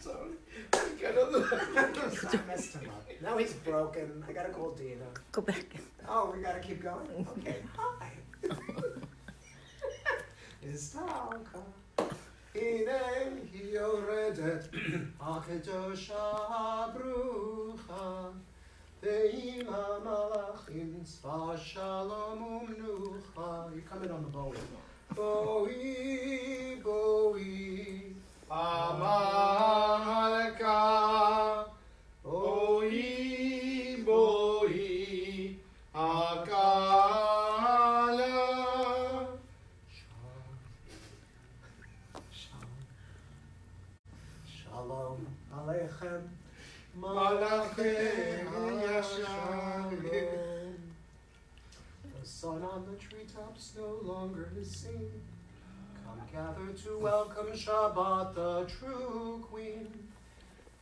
Sorry. I messed him up. Now he's broken. I gotta call Dina. Go back. Oh, we gotta keep going? Okay. Hi. Istalka. Hine hi yoredet. Akadosha brucha. Ve'im ha'malachim tzva shalom u'mnucha. You come in on the bowie. Bowie, bowie. Amalka. Bowie, bowie. Akala. Shalom Aleichem, Malachei Shalom. The sun on the treetops no longer is seen. Come gather to welcome Shabbat, the true Queen.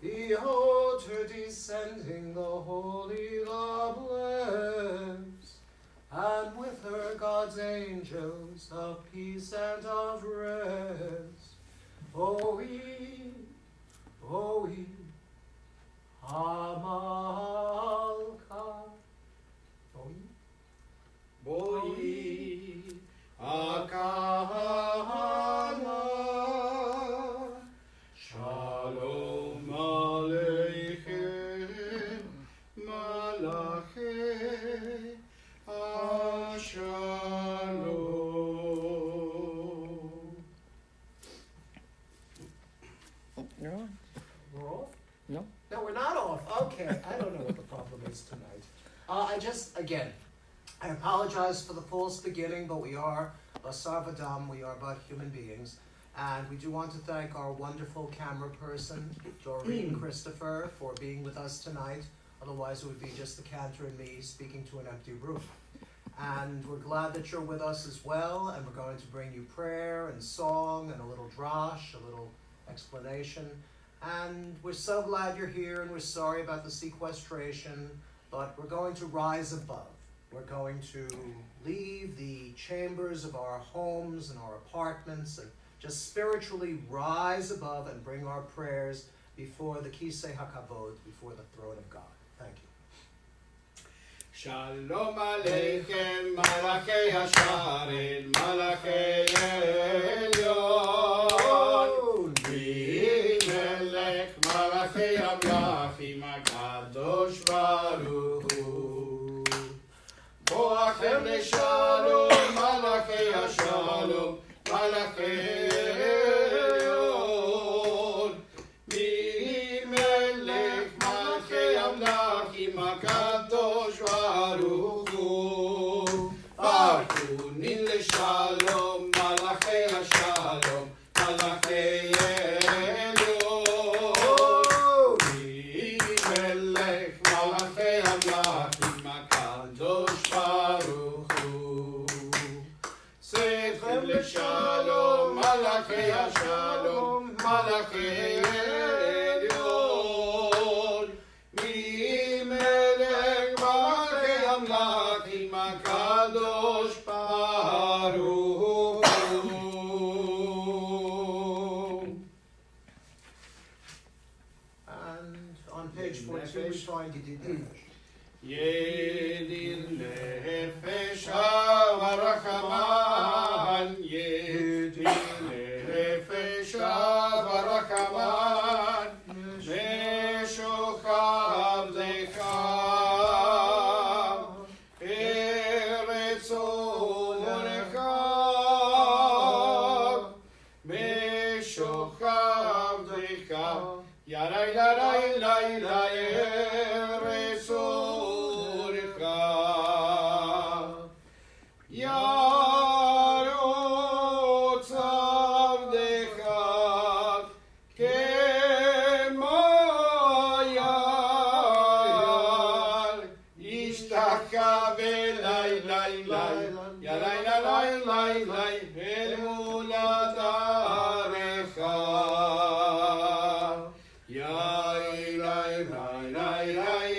Behold her descending, the holy, the blessed, and with her God's angels of peace and of rest. Bowie, bowie, Hamalka. Bowie, bowie, Akala. Shalom Aleichem, Malachei Shalom. You're on. We're off? No. No, we're not off. Okay, I don't know what the problem is tonight. I apologize for the false beginning, but we are Basar V'Dam, we are but human beings. And we do want to thank our wonderful camera person, Doreen Christopher, for being with us tonight. Otherwise, it would be just the cantor and me speaking to an empty room. And we're glad that you're with us as well, and we're going to bring you prayer and song and a little drash, a little explanation. And we're so glad you're here, and we're sorry about the sequestration, but we're going to rise above. We're going to leave the chambers of our homes and our apartments and just spiritually rise above and bring our prayers before the Kisei HaKavod, before the throne of God. Thank you. Shalom Aleichem, Malachei Hasharet, Malachei Elyon. Melech, Malachei Amlachim, HaKadosh Baruch Hu. Boachem leShalom, Malachei Hashalom, Malachei Elyon. Melech, Malachei Amlachim, HaKadosh Baruch Hu. Barunin leShalom, Malachei Hashalom, Malachei Elyon. Melech, Malachei Amlachim, HaKadosh Baruch Hu. Seichem leShalom, Malachei Hashalom, Malachei Elyon. Melech, Malachei Amlachim, HaKadosh Baruch Hu. And on page 42, we find Yedid Nefesh. Yedid Nefesh HaVarachaman, Yedid Nefesh HaVarachaman, Meshochav Dechav, Eretz Onechav, Meshochav Dechav, Yarai Yarai Yarai Eretz Onechav, Yarot Avdechav, Kemayar, Ishtakav Elai Lai Lai, Yarai Yarai Lai Lai, El Muladarecha, Yai Lai Lai Lai Lai,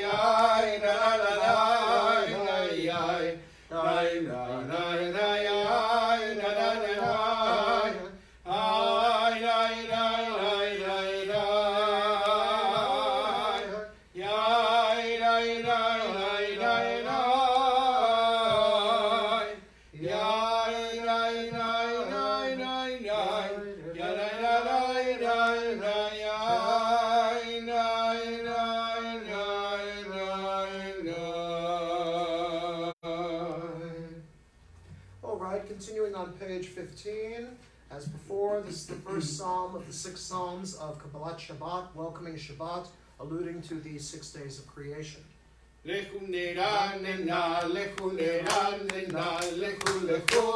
15. As before, this is the first psalm of the 6 psalms of Kabbalat Shabbat, welcoming Shabbat, alluding to the 6 days of creation. לכו נרננה, לכו נרננה, לכו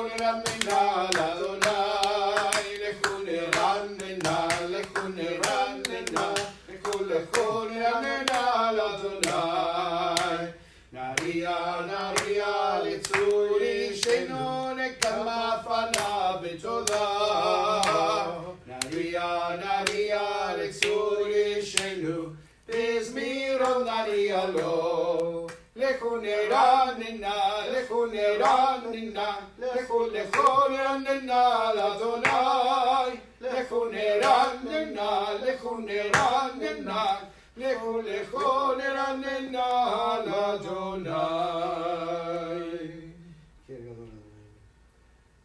נרננה לאדוני, לכו נרננה, לכו נרננה, לכו נרננה לאדוני. נריע לצור אישנו, נקמה פניו בתודה. נריע לצור אישנו, בזמירות נריע לו. לכו נרננה, לכו נרננה, לכו נרננה לאדוני. לכו נרננה, לכו נרננה, לכו נרננה לאדוני.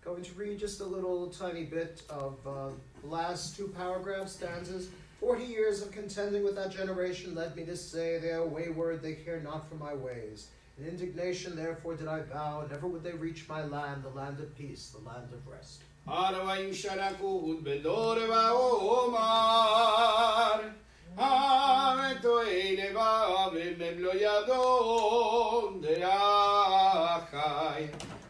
Going to read just a little tiny bit of the last 2 paragraphs, stanzas. 40 years of contending with that generation led me to say, they are wayward, they care not for my ways. In indignation, therefore, did I vow, never would they reach my land, the land of peace, the land of rest. ארבעים שנה כוד בדור ואומר, המתועי לבב הם לא ידון דרכי,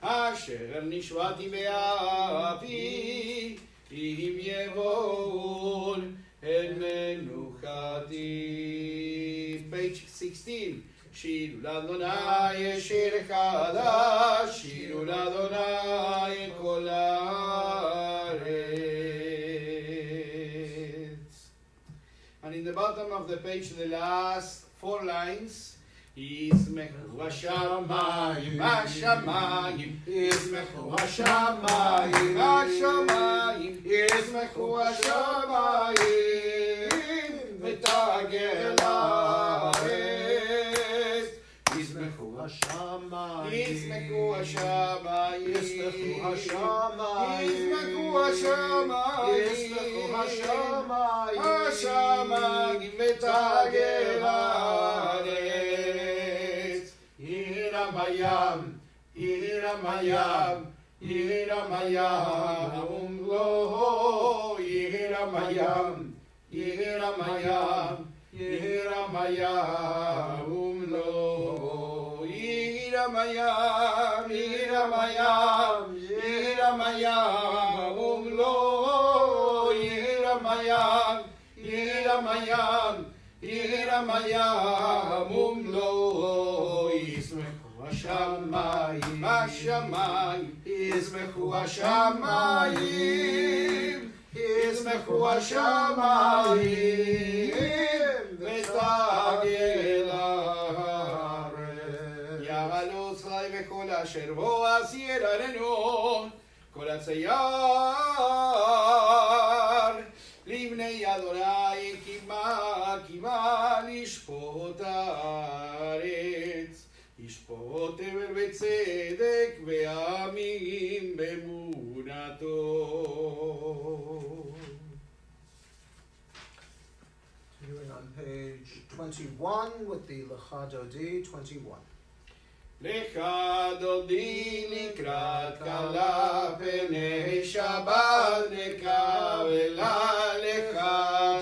אשר נשבעתי באפי, אם יבואון אל מנוחתי. Page 16. שירו לאדוני שיר חדש, שירו לאדוני כל הארץ. And in the bottom of the page, the last 4 lines, ישמחו השמיים, השמיים, ישמחו השמיים, השמיים, ישמחו השמיים, ותגל הארץ. ישמחו השמיים, ישמחו השמיים, ישמחו השמיים, ישמחו השמיים, השמיים, ותגל הארץ. ירם הים, ירם הים, ירם הים ומלואו, ירם הים, ירם הים, ירם הים ומלואו, ירם הים, ירם הים, ירם הים ומלואו, ירם הים, ירם הים, ירם הים ומלואו. ישמחו השמיים, השמיים, ישמחו השמיים, ישמחו השמיים, ותגל הארץ. יעלו צי וכל אשר בו אסיר עלינו, כל הצייר, לבני אדוני קימה לשפוט הארץ. ישפוט עבר בצדק ועמים באמונתו. Continuing on page 21 with the Lecha Dodi 21. לך דודי לקראת כלה, פני שבת נקבלה. לך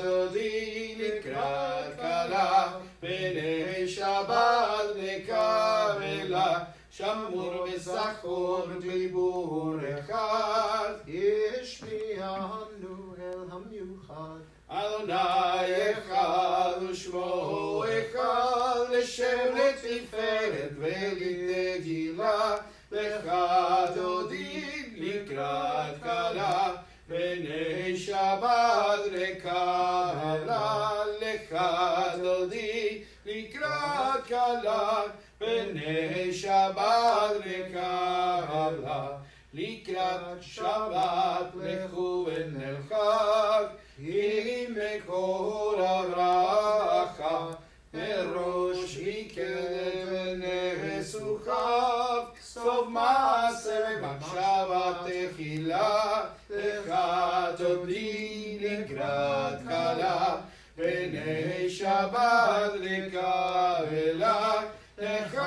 דודי לקראת כלה, פני שבת נקבלה. שמור וזכור דיבור אחד, ישמיענו אל המיוחד. אדוני אחד ושמו אחד, לשם לתפארת ולתהילה. לך דודי לקראת כלה, פני שבת נקבלה. לך דודי לקראת כלה, פני שבת נקבלה. לקראת שבת לכו ונלחק, עם מקור הברכה. מראש יקלב ונסוכיו, סוף מעשה במחשבה תחילה. לך תודי לקראת כלה, פני שבת נקבלה. לך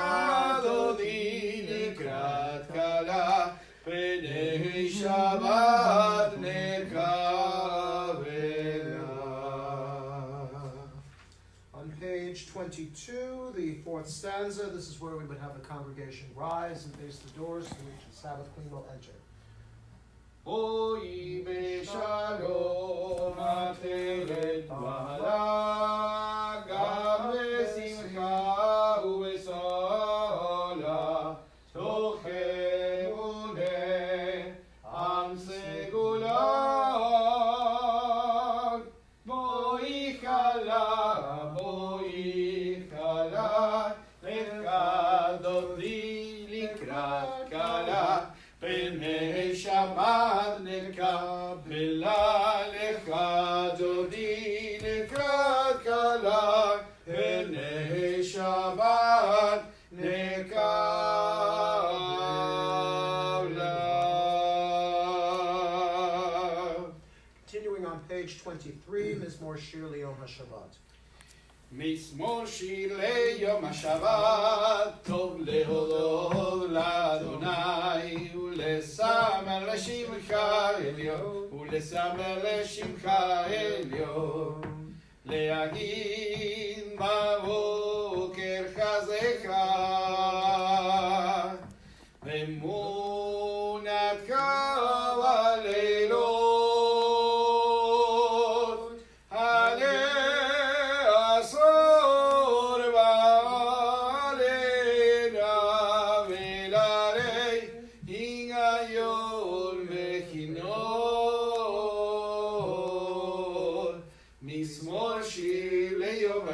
תודי לקראת כלה, פני Shabbat nekavela. On page 22, the fourth stanza, this is where we would have the congregation rise and face the doors through which the Sabbath Queen will enter. Hoy beshalom ateret bala, gam besimcha ubesola, tochemune am segulah, boi chala, lekadodi likrat kala, פני שבת נקבלה לך דודי לקראת כלה, פני שבת נקבלה. Continuing on page 23, Mizmor Shir Liyom HaShabbat. מזמור שיר ליום השבת, טוב להודות לאדוני, ולזמר לשמך עליון, ולזמר לשמך עליון, להגיד בבוקר חזקך, ואמונתך בלילות.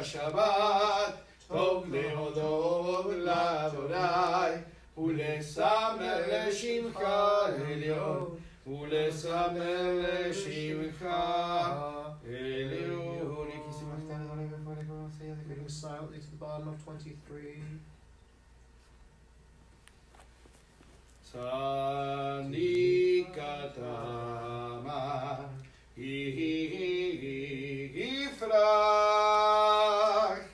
שבת, טוב להודות לאדוני, ולזמר לשמך עליון, ולזמר לשמך עליון. Reading silently to the bottom of 23. צדיק אתה מה יפרח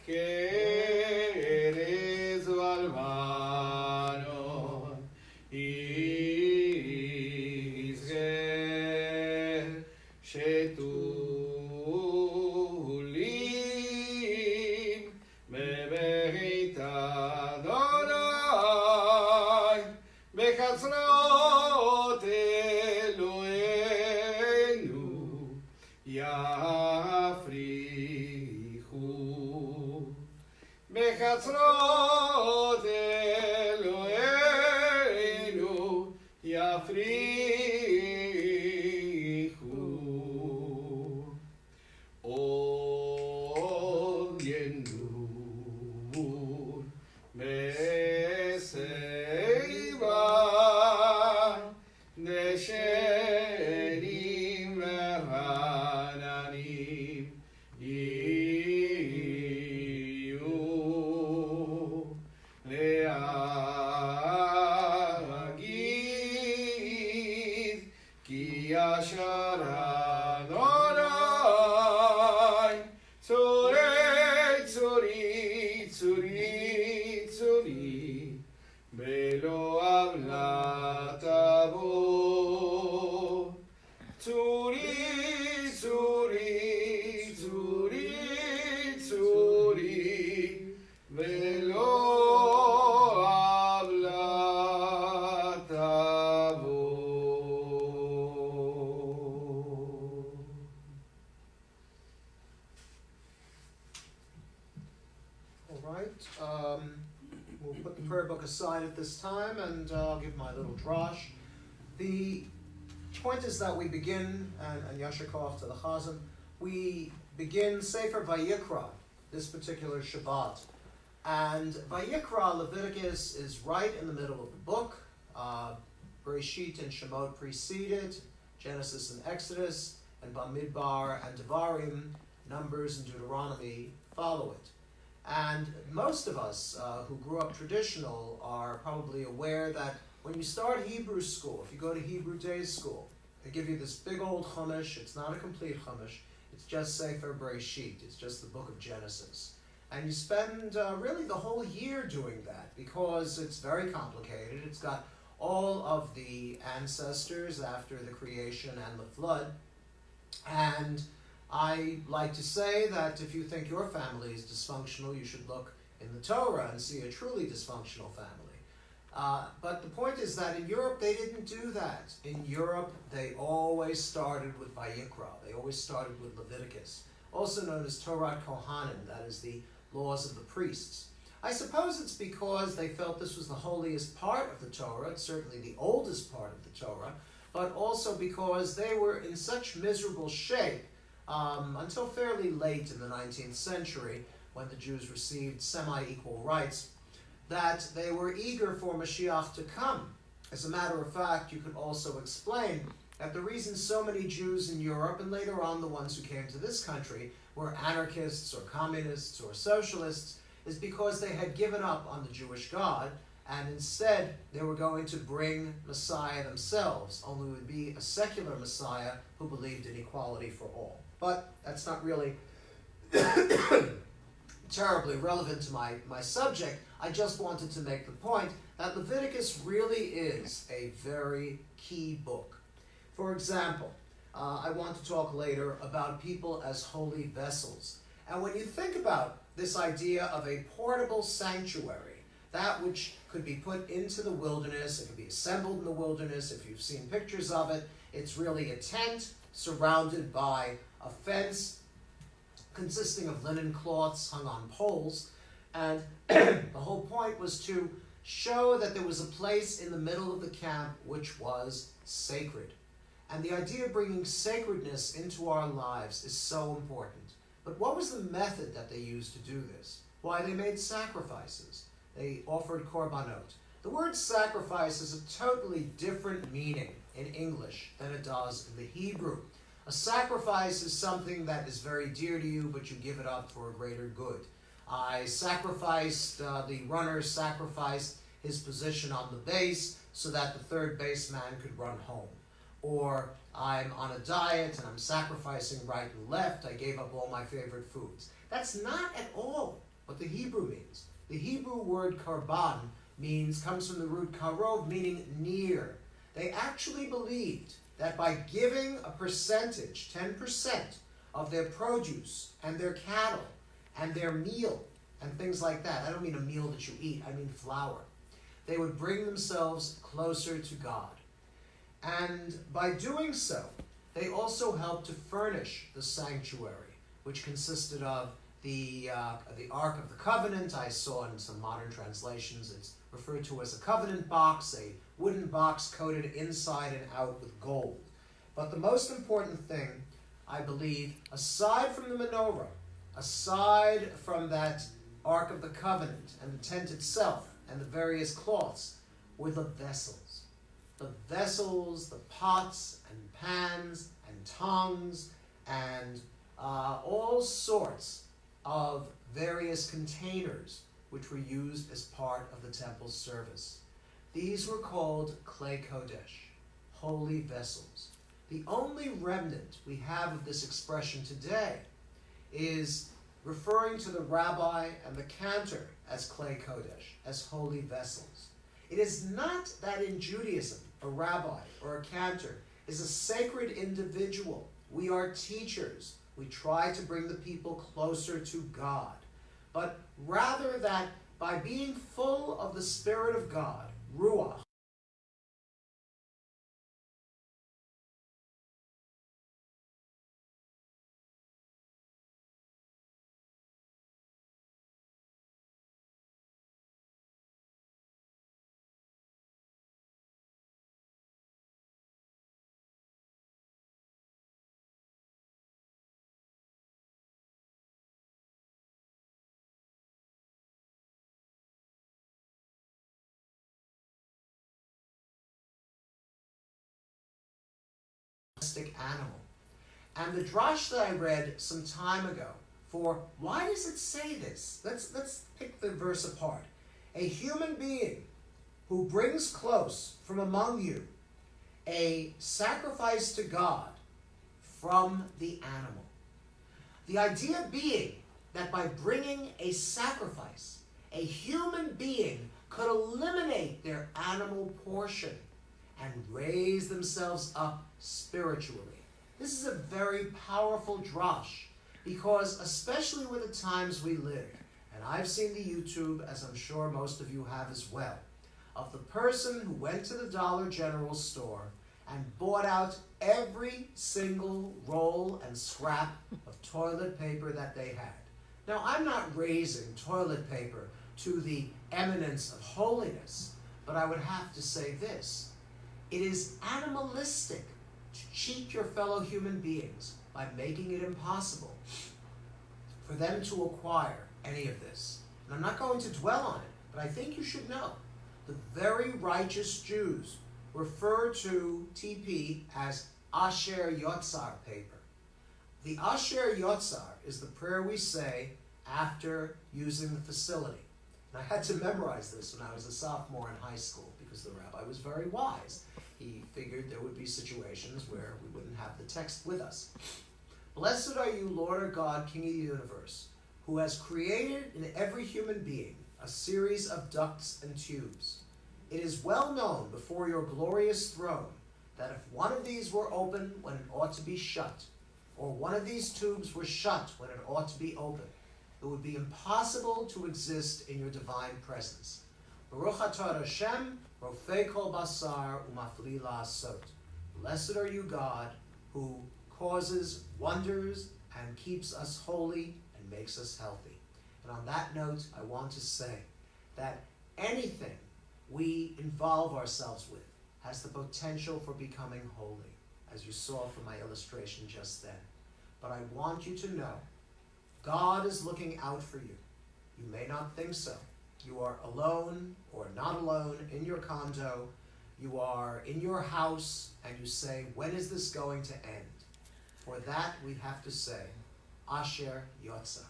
כארז ולבנון, יזכה שתולים בבית אדוני, בחצרות אלוהינו יפריחו, בחצרות אלוהינו יפריחו. עוד ינור בשיבה, נשנים ורעננים יהיו, להגיד כי ישר אדוני, צורי צורי צורי צורי, בלא עוולה תבוא. צורי צורי צורי צורי, ולא עוולה תבוא. All right, we'll put the prayer book aside at this time, and I'll give my little drosh. The point is that we begin, and Yasher Koach to the Chazan, we begin Sefer Vayikra, this particular Shabbat. And Vayikra, Leviticus, is right in the middle of the book. Bereshit and Shemot preceded, Genesis and Exodus, and Bamidbar and Devarim, Numbers and Deuteronomy follow it. And most of us who grew up traditional are probably aware that when you start Hebrew school, if you go to Hebrew day school, they give you this big old Chumash. It's not a complete Chumash. It's just Sefer Bereshit. It's just the book of Genesis. And you spend really the whole year doing that because it's very complicated. It's got all of the ancestors after the creation and the flood. And I like to say that if you think your family is dysfunctional, you should look in the Torah and see a truly dysfunctional family. But the point is that in Europe, they didn't do that. In Europe, they always started with Vayikra. They always started with Leviticus, also known as Torah Kohanim, that is the laws of the priests. I suppose it's because they felt this was the holiest part of the Torah, it's certainly the oldest part of the Torah, but also because they were in such miserable shape until fairly late in the 19th century, when the Jews received semi-equal rights, that they were eager for Mashiach to come. As a matter of fact, you could also explain that the reason so many Jews in Europe, and later on the ones who came to this country, were anarchists or communists or socialists, is because they had given up on the Jewish God, and instead they were going to bring Messiah themselves, only it would be a secular Messiah who believed in equality for all. But that's not really terribly relevant to my subject. I just wanted to make the point that Leviticus really is a very key book. For example, I want to talk later about people as holy vessels. And when you think about this idea of a portable sanctuary, that which could be put into the wilderness, it could be assembled in the wilderness. If you've seen pictures of it, it's really a tent surrounded by a fence consisting of linen cloths hung on poles. And the whole point was to show that there was a place in the middle of the camp which was sacred. And the idea of bringing sacredness into our lives is so important. But what was the method that they used to do this? Why, they made sacrifices. They offered korbanot. The word sacrifice has a totally different meaning in English than it does in the Hebrew. A sacrifice is something that is very dear to you, but you give it up for a greater good. The runner sacrificed his position on the base so that the third baseman could run home. Or I'm on a diet and I'm sacrificing right and left. I gave up all my favorite foods. That's not at all what the Hebrew means. The Hebrew word karban comes from the root karov, meaning near. They actually believed that by giving a percentage, 10% of their produce and their cattle and their meal and things like that, I don't mean a meal that you eat, I mean flour, they would bring themselves closer to God. And by doing so, they also helped to furnish the sanctuary, which consisted of the Ark of the Covenant. I saw in some modern translations it's referred to as a covenant box, a wooden box coated inside and out with gold. But the most important thing, I believe, aside from the menorah, aside from that Ark of the Covenant and the tent itself and the various cloths, were the vessels. The vessels, the pots and pans and tongs and all sorts of various containers which were used as part of the temple service. These were called klei kodesh, holy vessels. The only remnant we have of this expression today is referring to the rabbi and the cantor as klei kodesh, as holy vessels. It is not that in Judaism, a rabbi or a cantor is a sacred individual. We are teachers. We try to bring the people closer to God. But rather that by being full of the Spirit of God, Ruach, animal. And the drash that I read some time ago for why does it say this? Let's pick the verse apart. A human being who brings close from among you a sacrifice to God from the animal. The idea being that by bringing a sacrifice, a human being could eliminate their animal portion and raise themselves up spiritually. This is a very powerful drash, because especially with the times we live, and I've seen the YouTube, as I'm sure most of you have as well, of the person who went to the Dollar General store and bought out every single roll and scrap of toilet paper that they had. Now, I'm not raising toilet paper to the eminence of holiness, but I would have to say this. It is animalistic to cheat your fellow human beings by making it impossible for them to acquire any of this. And I'm not going to dwell on it, but I think you should know. The very righteous Jews refer to TP as Asher Yotzar paper. The Asher Yotzar is the prayer we say after using the facility. And I had to memorize this when I was a sophomore in high school because the rabbi was very wise. He figured there would be situations where we wouldn't have the text with us. Blessed are you, Lord our God, King of the universe, who has created in every human being a series of ducts and tubes. It is well known before your glorious throne that if one of these were open when it ought to be shut, or one of these tubes were shut when it ought to be open, it would be impossible to exist in your divine presence. Baruch atah Hashem, rofei kol basar umafli la'asot. Blessed are you, God, who causes wonders and keeps us holy and makes us healthy. And on that note, I want to say that anything we involve ourselves with has the potential for becoming holy, as you saw from my illustration just then. But I want you to know, God is looking out for you. You may not think so. You are alone or not alone in your condo. You are in your house and you say, when is this going to end? For that we have to say, Asher Yotzar.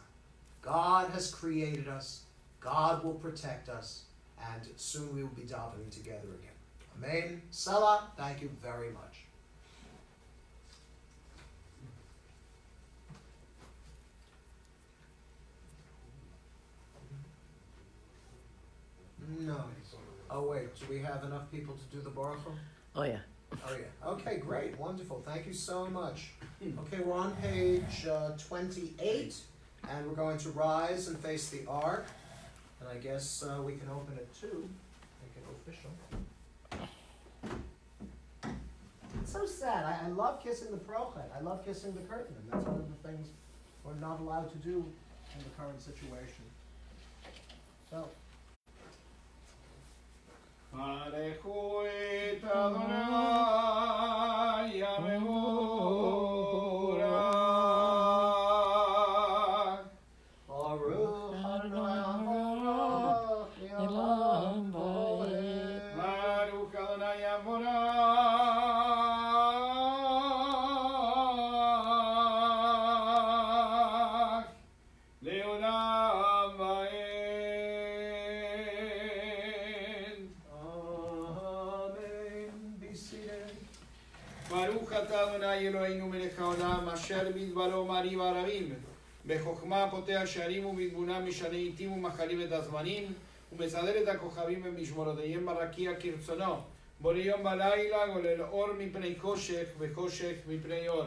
God has created us. God will protect us. And soon we will be davening together again. Amen. Salah, thank you very much. No. Oh wait, do we have enough people to do the baruch? Oh, yeah. Oh yeah. Okay, great, wonderful. Thank you so much. Okay, we're on page 28, and we're going to rise and face the ark. And I guess we can open it too, make it official. It's so sad. I love kissing the prochet. I love kissing the curtain, and that's one of the things we're not allowed to do in the current situation. So. Barechu et Adonai Yamevorach. Baruch Adonai Elam Va'ed. Baruch Adonai Yamevorach. Leolam Va'ed. Amen. Be seated. Baruch atah Adonai Eloheinu melech haolam asher bidbaro mariv arabim בחוכמה פותח שערים ובתבונה משנה עיתים ומחלים את הזמנים ומסדר את הכוכבים במשמרותיהם ברקיע כרצונו בורא יום ולילה גולל אור מפני חושך וחושך מפני אור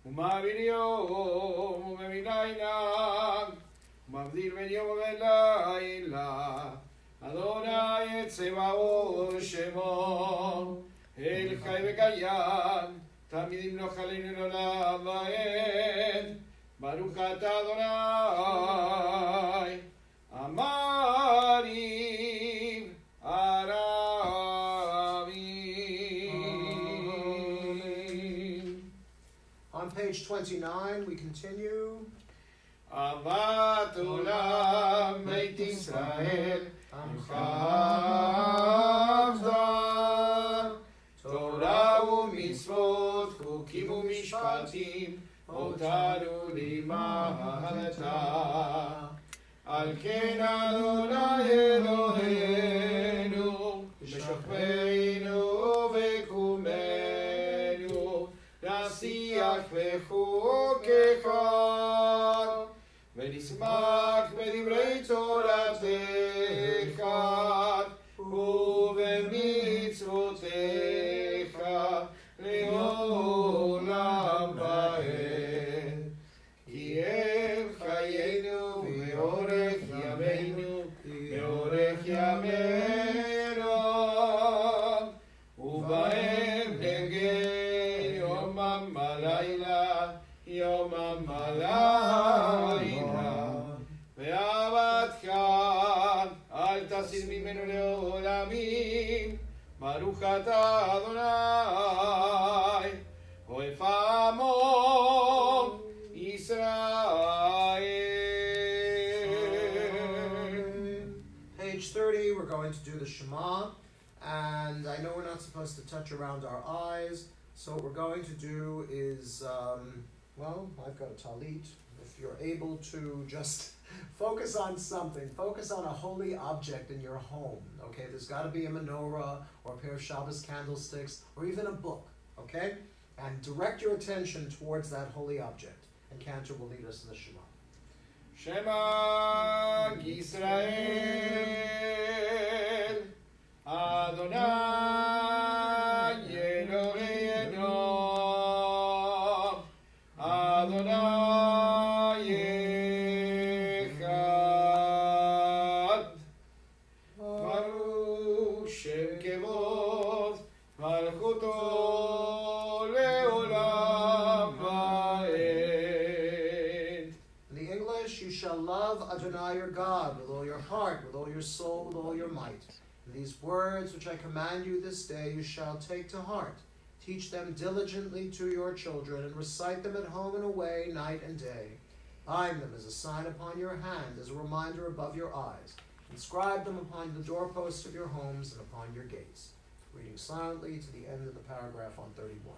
ומעביר יום ומביא לילה ומבדיל בין יום ובין לילה אדוני צבאות שמו אל חי וקיים תמיד ימלוך עלינו לעולם ועד ברוך אתה אדוני המריב ערבים. On page 29, we continue. אהבת עולם בית ישראל עמך אבדה תורה ומצוות חוקים ומשפטים אותנו לימדת על כן אדוני אלוהינו בשוכבנו וקומנו נשיח בחוקך ונשמח בדברי תורתך Baruch atah Adonai, Oef Amo Israel. Page 30, we're going to do the Shema. And I know we're not supposed to touch around our eyes, so what we're going to do is, well, I've got a talit. If you're able to just focus on something, focus on a holy object in your home, okay? There's got to be a menorah or a pair of Shabbos candlesticks or even a book, okay? And direct your attention towards that holy object. And Cantor will lead us in the Shema. Shema Yisrael Adonai Eloheinu Adonai Echad Baruch Shem Kevod Malchuto Leolam Vaed. In the English, you shall love Adonai your God with all your heart, with all your soul, with all your might. And these words which I command you this day you shall take to heart. Teach them diligently to your children, and recite them at home and away, night and day. Bind them as a sign upon your hand, as a reminder above your eyes. Inscribe them upon the doorposts of your homes and upon your gates. Reading silently to the end of the paragraph on 31.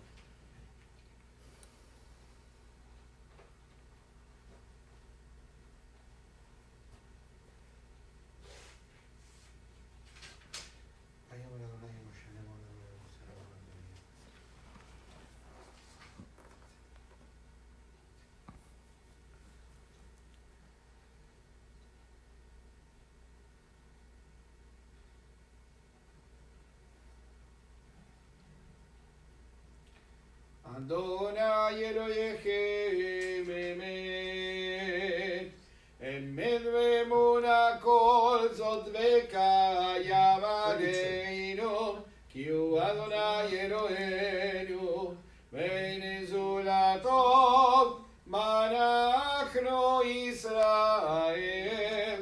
Adonai Elohechem emet, emet ve'emuna kol zot ve'kayam aleinu, ki hu Adonai Eloheinu, ve'ein zulato manachnu Israel.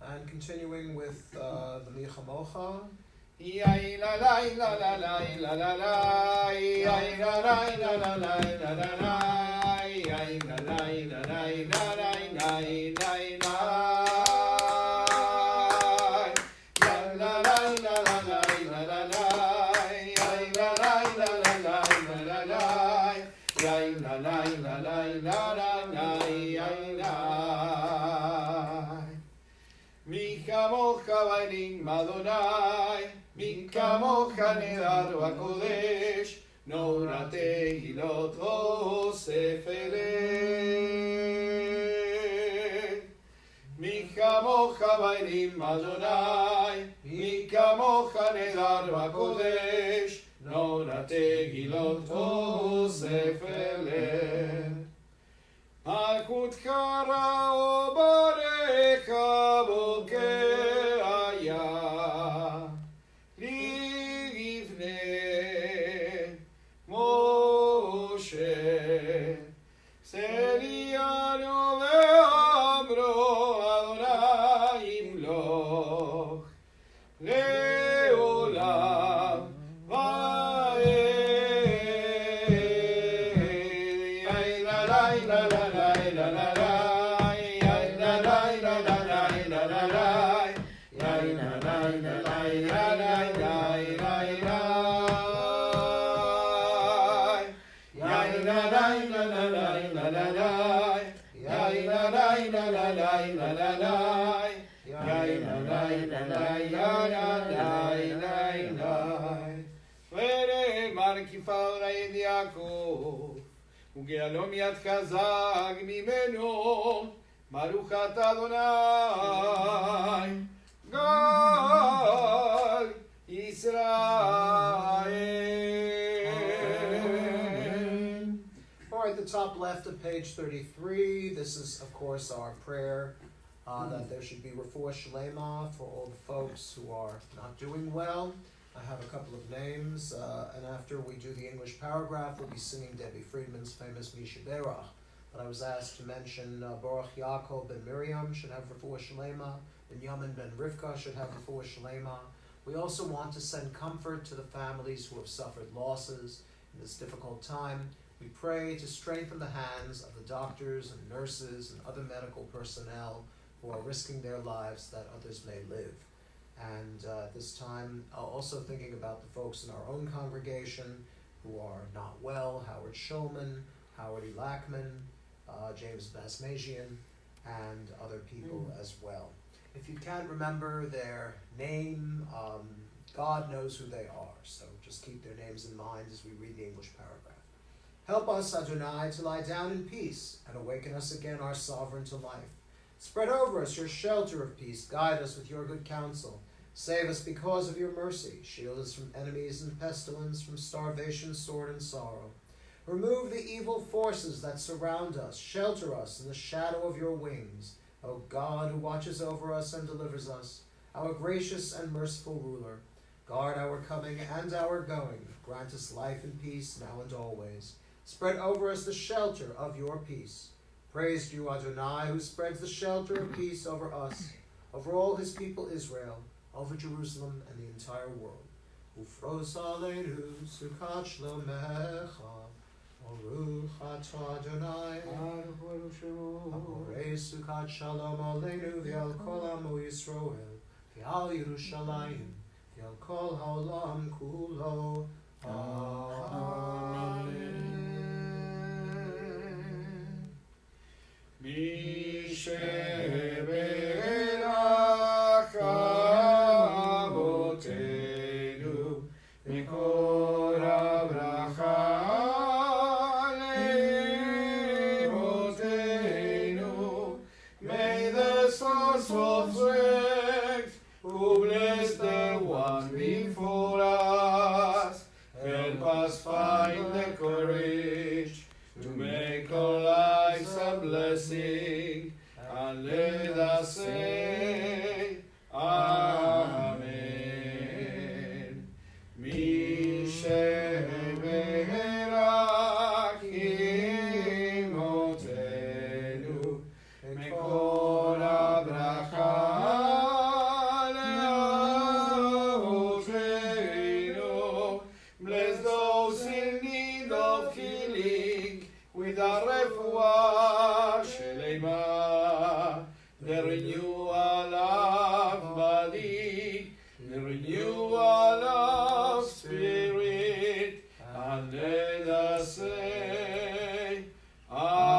And continuing with the Michamocha. Yai la la la la la la la la, yai la la la la la la la la, yai la la la la la la la la la. Mi kamocha vainim Adonai, mi kamocha nedar v'kodesh, nora tehilot v'osef eleh. Mi kamocha vainim Adonai, mi kamocha nedar v'kodesh, nora tehilot v'osef eleh. Malchut chara o barecha bokeaya livnei Moshe Selianu ve'amro Adonai imloch leolam וגאלום יד חזק ממנו, ברוך אתה אדוני, גל ישראל. All right, the top left of page 33, this is, of course, our prayer that there should be Refu'ahShelemah for all the folks who are not doing well. I have a couple of names, and after we do the English paragraph, we'll be singing Debbie Friedman's famous Misha Berach. but I was asked to mention Baruch Yaakov ben Miriam should have Refu'ahShelemah, Binyamin ben Rivka should have Refu'ahShelemah. We also want to send comfort to the families who have suffered losses in this difficult time. We pray to strengthen the hands of the doctors and nurses and other medical personnel who are risking their lives that others may live. And at this time, also thinking about the folks in our own congregation who are not well, Howard Shulman, Howard E. Lackman, James Basmajian, and other people as well. If you can't remember their name, God knows who they are, so just keep their names in mind as we read the English paragraph. Help us, Adonai, to lie down in peace and awaken us again, our sovereign, to life. Spread over us your shelter of peace. Guide us with your good counsel. Save us because of your mercy. Shield us from enemies and pestilence, from starvation, sword, and sorrow. Remove the evil forces that surround us. Shelter us in the shadow of your wings. O God, who watches over us and delivers us, our gracious and merciful ruler, guard our coming and our going. Grant us life and peace now and always. Spread over us the shelter of your peace. Praise you, Adonai, who spreads the shelter of peace over us, over all his people Israel, over Jerusalem and the entire world. Ufros aleinu sukat shlomecha, Baruch atah Adonai, Aborei sukat shalom aleinu v'al kol amo Yisroel, v'al Yerushalayim, v'al kol haolam kulo. Amen. Mi sheberach avotenu mikol habracha le'avotenu. May the source of strength, who bless the one before us, help us find the courage to make our lives a blessing, and let us say, Amen. Mi sheberach imotenu, mekol habracha le'avotenu. Bless those in need of healing with the Refu'ahShelemah, the renewal of body, the renewal of spirit, and let us say, Amen.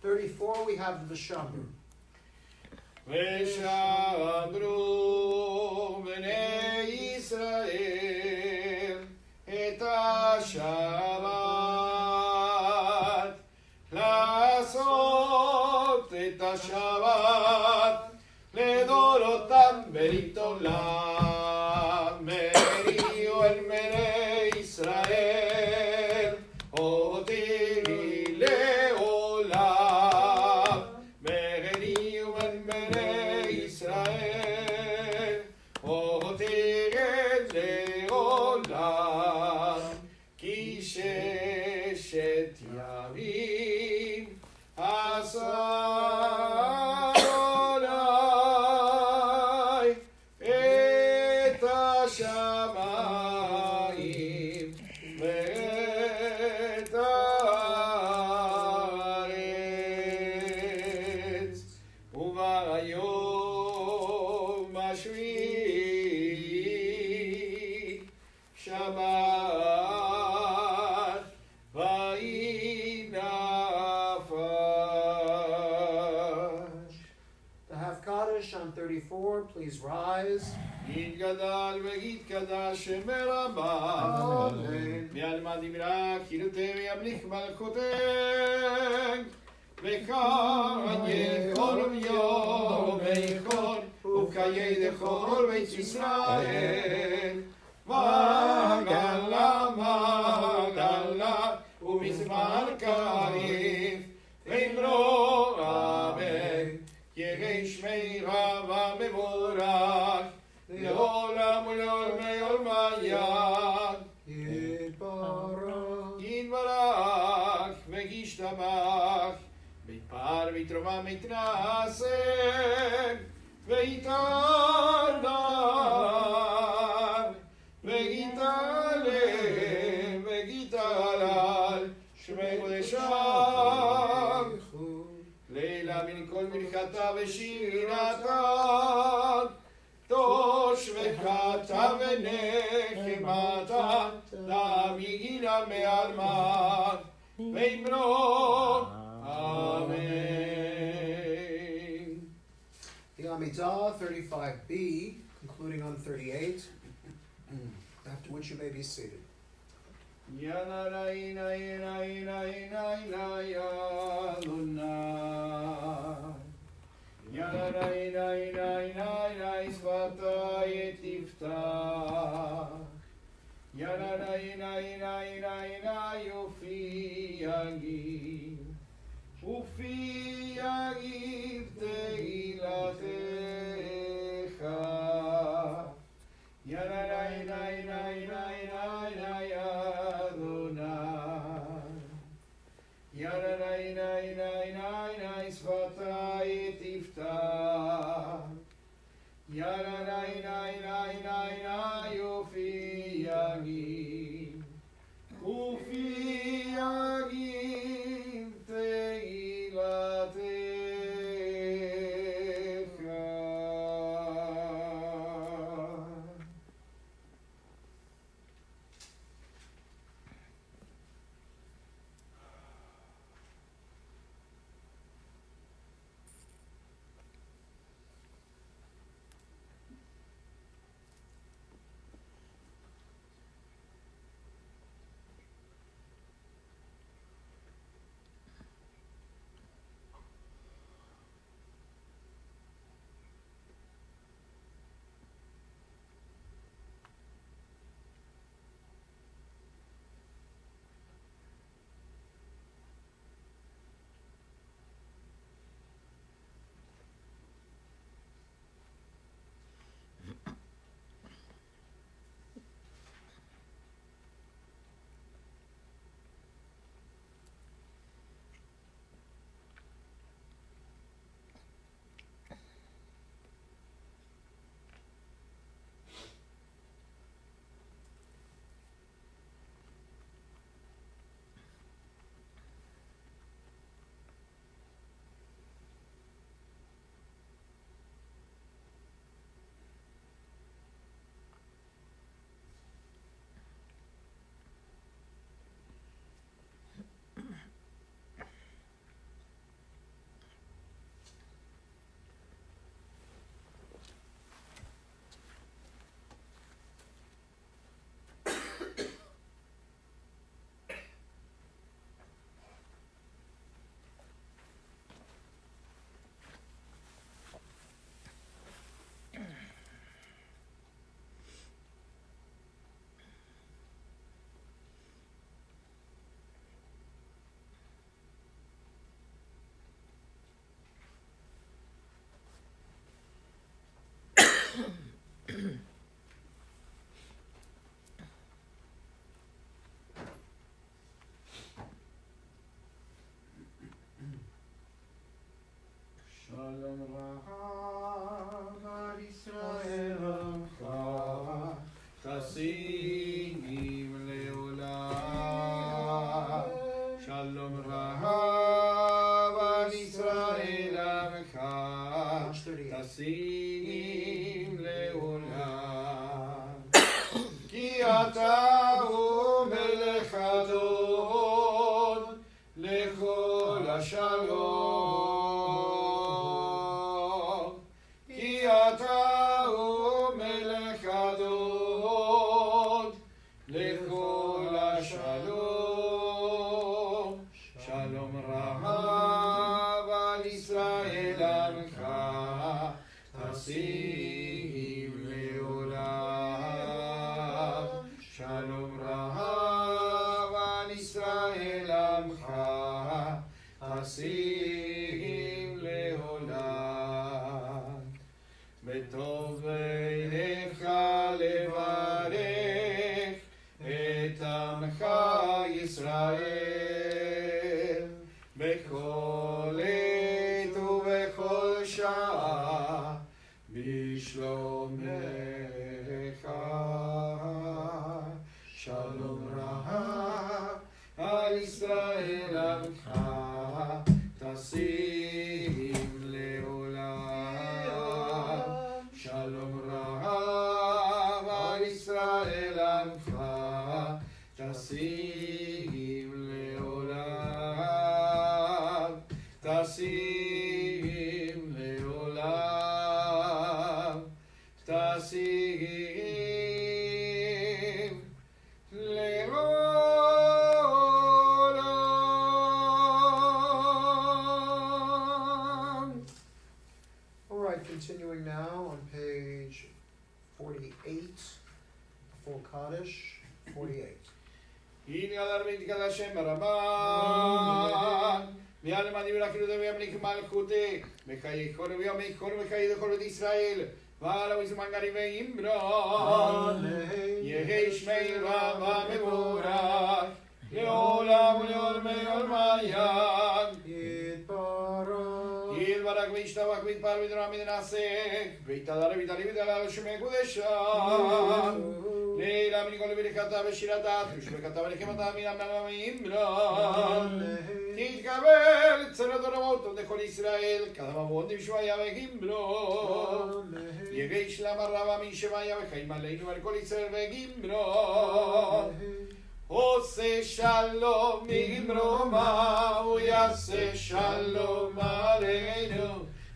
34, we have the Shabbat. ושמרו בני ישראל את השבת, לעשות את השבת לדורותם ברית עולם. מריעו אל בני ישראל אותי לעולם. מריעו אל בני ישראל אותי לעולם. כי ששת ימים עשה אדוני את השמיים ואת הארץ, וביום השביעי שבת ויהי נפש. The Hafkadosh on 34, please rise. יתגדל ויתקדש שם רבה, בעלמא דיברה חירותי וימליך מלכותך, וכאן יכול ויום ויכול, ובחיי דכל בית ישראל, מגלה מגלה, ומזמר קריב, ואמרו אמן, יהי שמי רבה מבורך, לעולם ולעולמי עולמיה. מתרומה מתנשא ויתעלל ויתעלל שמי קודשם לילה מן כל מלכתה ושירתה תושבקתה ונחמתה להמילה מעלמה ואמרו Amen. The Amidah 35b, concluding on 38, after which you may be seated. ופי יגיב תהילתך ינאי נאי נאי נאי נאי נאי אדוני ינאי נאי נאי נאי נאי שפתי תפתח ינאי נאי נאי נאי נאי ופי יגיב ופי יגיב תהילתך Shalom Raham Ad Yisrael Amcha Chassidim Leolam Shalom Raham Ad Yisrael Amcha Chassidim Leolam Ki Ata Hu Melech Adon Lechol HaShalom Sim leolam, betov einecha levarech et amcha Yisrael bechol תשים לעולם, תשים לעולם, תשים לעולם. All right, continuing now on page 48, full Kaddish, 48. הנה על מתקד השם ברמן, ויעלם אני ולכנו דבי המליך מלכותי, וחיי כל ויומי כל וחיי כל בית ישראל, ועל וזמן גרים ואמרון, יהי שמי רבה מבורך, לעולם ולעולמי עולמיים. יתברך וישתבח ויתפאר ויתרום ונעסק, ויתהדר ויתעלה ויתעלה לשמי קודשה. לילה מנכל וברכתה ושירתה, ושברכתה ולחמתה מן המלמים אמרון. תתקבל צרת עולמות לכל ישראל, כתב עבוד בשמיה וגמרון. יהי שלום הרבה משמיה וחיים עלינו ועל כל ישראל וגמרון. עושה שלום מגמרומה, הוא יעשה שלום עלינו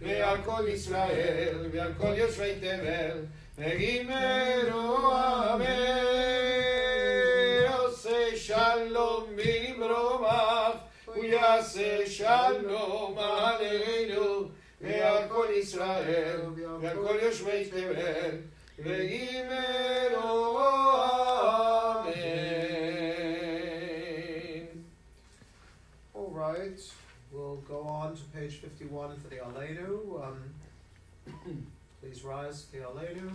ועל כל ישראל ועל כל יושבי תבל וגמרו אמן. עושה שלום מגמרומה, הוא יעשה שלום עלינו ועל כל ישראל ועל כל יושבי תבל וגמרו אמן. All right, we'll go on to page 51 for the Aleinu. Please rise for the Aleinu.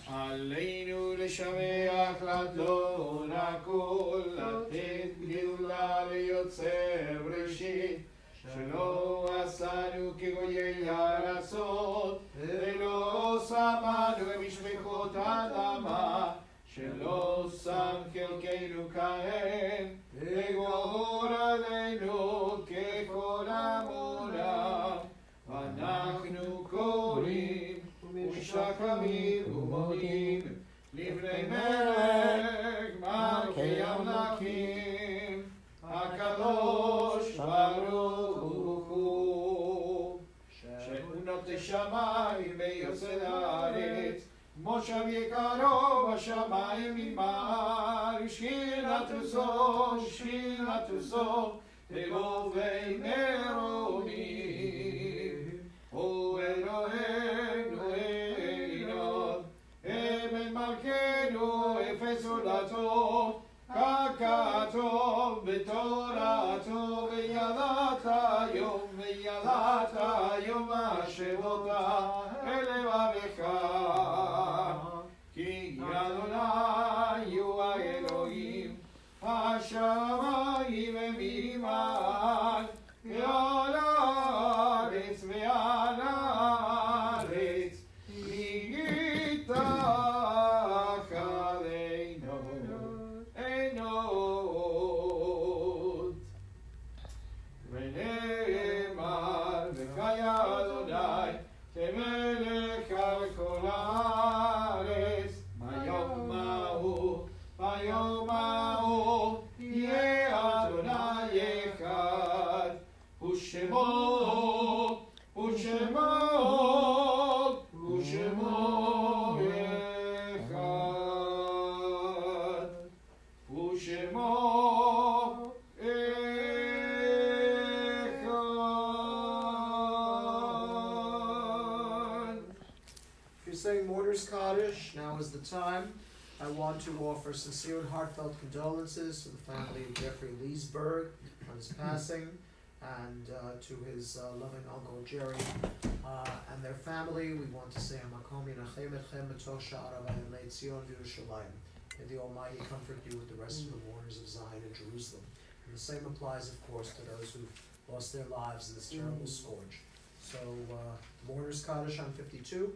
עלינו לשבח לדון הכל, לתת גדולה ליוצר בראשית, שלא עשנו כגויי ארצות, ולא שמנו במשפחות האדמה, שלא שם חלקנו כהן, וגור עלינו ככל עמונה, ואנחנו קוראים ומשתחווים ומודים לפני מלך מלכי המלכים, הקדוש ברוך הוא, שאונות השמיים ויוסד הארץ, מושב יקרו בשמיים ממעל, שכינתו סוף בגובי מרומים. הוא אלוהינו אלוהינו, אמן מלכנו אפס הולדתו, ככתוב בתורתו, וידעת יום השבותה אל לבבך, כי אדוני הוא האלוהים השמיים ומעל, ועל הארץ ועל הארץ ניתח עלינו עינות. ונאמר וחיה אדוני כמלך על כל הארץ, ביום ההוא יהיה אדוני אחד, ושמו אחד, ושמו If you're saying Mourner's Kaddish, now is the time. I want to offer sincere and heartfelt condolences to the family of Jeffrey Leesburg on his passing, and to his loving uncle Jerry and their family. We want to say Hamakom Yinachem Etchem B'toch Sha'arav Le'ed Zion V'Yerushalayim. May the Almighty comfort you with the rest of the mourners of Zion and Jerusalem. And the same applies, of course, to those who've lost their lives in this terrible scourge. So, Mourner's Kaddish on 52.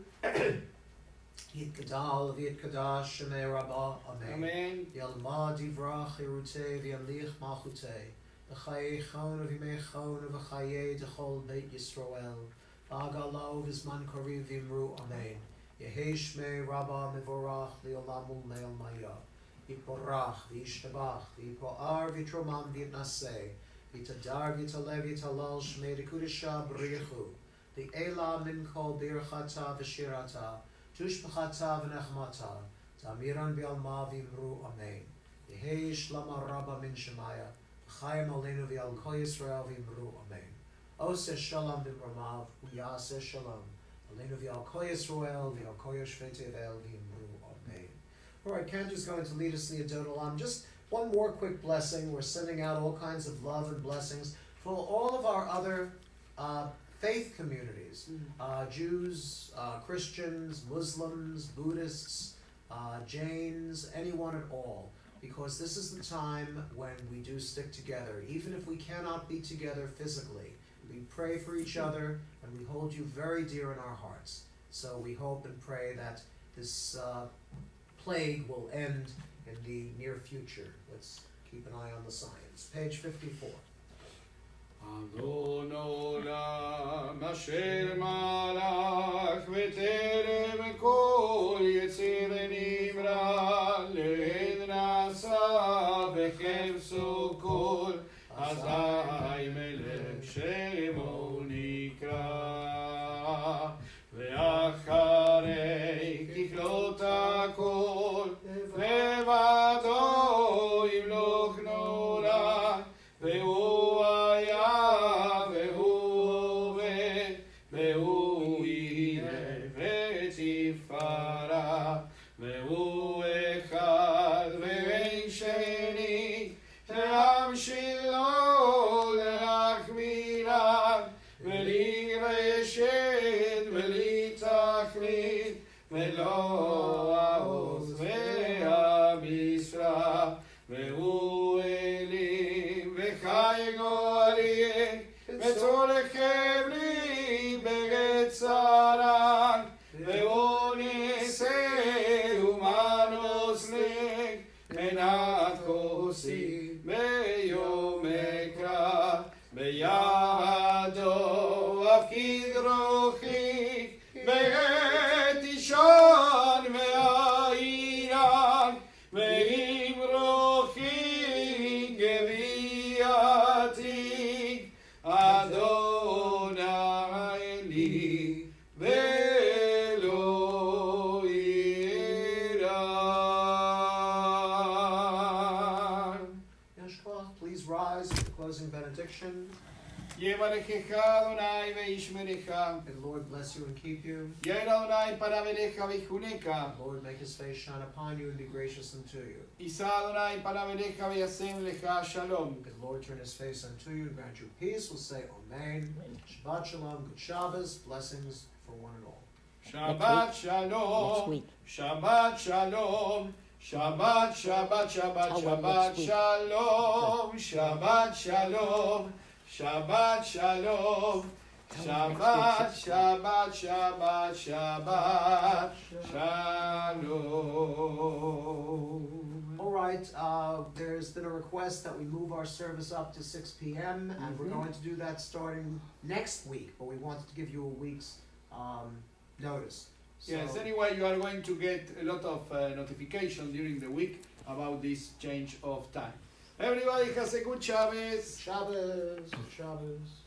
Yitgadal v'yitkadash Shemei Rabbah, Amen. Amen. Yalma divrach Yerutei v'yamlich malchutei. V'chayei chon v'yimei chon v'chayei dechol beit Yisroel. V'agalo v'zman kariv v'imru, Amen. Yehei Shmei Rabbah mevorach li'olam u'le'el maya. יתברך וישתבח ויתפאר ויתרומם ויתנשא ויתהדר ויתעלה ויתהלל שמי דקודשה בריחו לאלה מן כל ברכתה ושירתה תושבחתה ונחמתה תאמירן בעלמה ואמרו אמן יהי שלמה רבה מן שמיה וחיים עלינו ועל כל ישראל ואמרו אמן עושה שלום במרומיו ויעשה שלום עלינו ועל כל ישראל ועל כל יושבי תבל ואמרו amen. All right, Kandra's going to lead us in the Adon Olam. Just one more quick blessing. We're sending out all kinds of love and blessings for all of our other faith communities, Jews, Christians, Muslims, Buddhists, Jains, anyone at all, because this is the time when we do stick together. Even if we cannot be together physically, we pray for each other and we hold you very dear in our hearts. So we hope and pray that this plague will end in the near future. Let's keep an eye on the signs. Page 54. Adon Olam Asher Malach V'terem Kol Yetzir Nimra Le'ed Nasa V'chefso Kol Azai Melech Shemo Nikra Ve'acharei Kichlot HaKol Levado Yimloch Nora Ve'u benediction. יברכך אדוני וישמרך. And Lord bless you and keep you. יאיר אדוני פניו אליך ויחונך. Lord make his face shine upon you and be gracious unto you. יישא אדוני פניו אליך וישם לך שלום. May the Lord turn his face unto you and grant you peace. We'll say amen. Shabbat shalom, good Shabbos, blessings for one and all. Shabbat shalom. Shabbat shalom. Shabbat, Shabbat, Shabbat, Shabbat, Shalom, Shabbat, Shalom, Shabbat, Shalom, Shabbat, Shabbat, Shabbat, Shabbat, Shalom. All right, there's been a request that we move our service up to 6 p.m. and we're going to do that starting next week, but we wanted to give you a week's notice. Yes, anyway, you are going to get a lot of notification during the week about this change of time. Everybody has a good Shabbos. Shabbos, Shabbos.